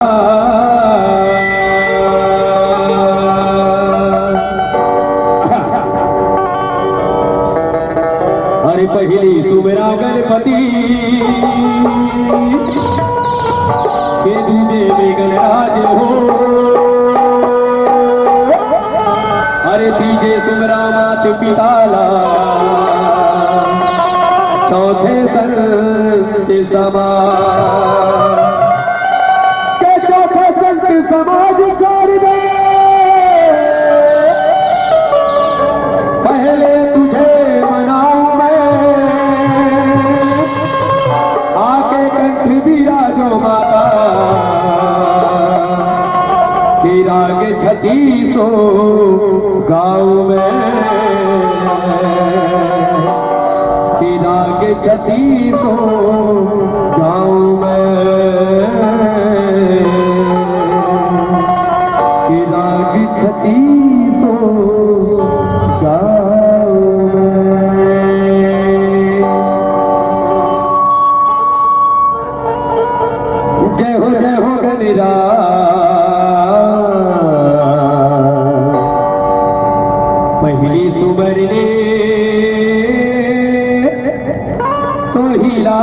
अरे पहली सुमेरा गणपति के दूजे में गणराज हो। अरे तीजे सुमेरा मात पिताला चौथे संत समाज छोड़ दे। पहले तुझे मनाऊं मैं आके कंठ विराजो माता के राग छत्तीसो गाँव में के राग छत्तीसो गाँव में छत्तीसो गाँव में। जय हो गणराज पहली सुमरने सोहिला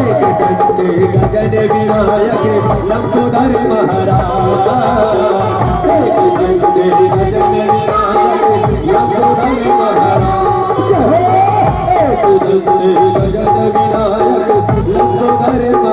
गगन विनायक लंबोदर महाराज गगन विनायक लंबोदर महाराज गगन विनायक लंबोदर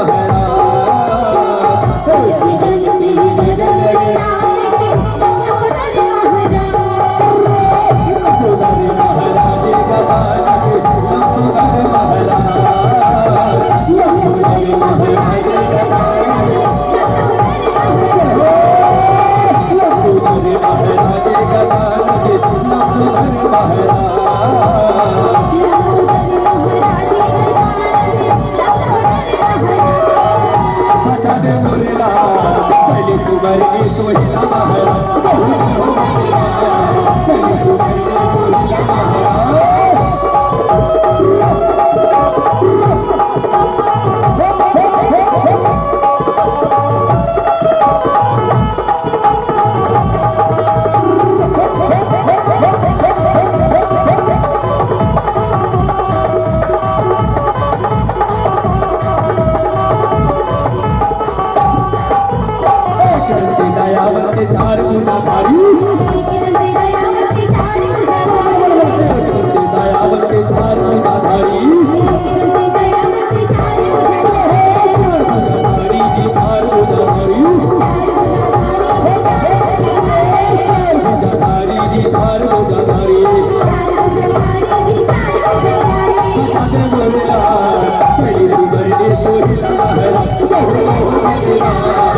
Oh,